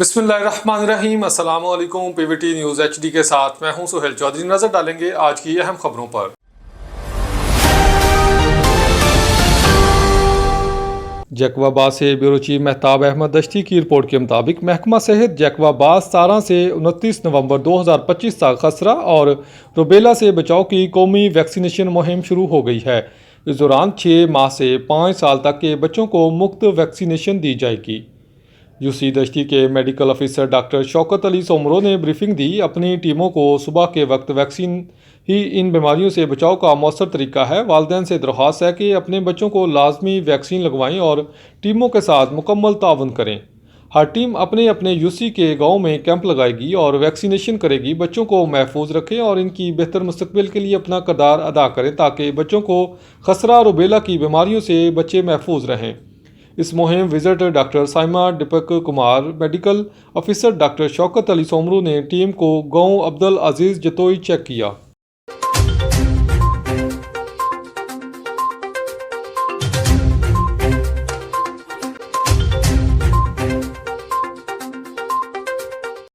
बिस्मिल्लाहिर्रहमानिर्रहीम अस्सलाम वालेकुम। पीवीटी न्यूज़ एचडी के साथ मैं हूं सुहेल चौधरी। नजर डालेंगे आज की अहम खबरों पर। जैकवाबाद से ब्यूरो चीफ महताब अहमद दश्ती की रिपोर्ट के मुताबिक महकमा सेहत जैकवाबाद 17 से 29 नवंबर 2025 तक खसरा और रुबेला से बचाव की कौमी वैक्सीनेशन मुहिम शुरू हो गई है। इस दौरान 6 माह से 5 साल तक के बच्चों को मुफ्त वैक्सीनेशन दी जाएगी। यूसी दश्ती के medical officer doctor Shaukat Ali Soomro ने ब्रीफिंग दी। अपनी टीमों को सुबह के वक्त वैक्सीन ही इन बीमारियों से बचाव का मौसर तरीका है। वालिदैन से दरख्वास्त है कि अपने बच्चों को लाजमी वैक्सीन लगवाएं और टीमों के साथ मुकम्मल ताउन करें। हर टीम अपने अपने यूसी के गाँव में कैंप लगाएगी और वैक्सीनेशन करेगी। बच्चों को महफूज रखें और इनकी बेहतर मुस्तकबिल के लिए अपना किरदार अदा करें ताकि बच्चों को खसरा रुबेला की बीमारियों से बच्चे महफूज रहें। इस मुहिम visit doctor Saima Deepak Kumar, medical officer doctor Shaukat Ali Somru ने टीम को गांव अब्दुल अजीज जतोई चेक किया।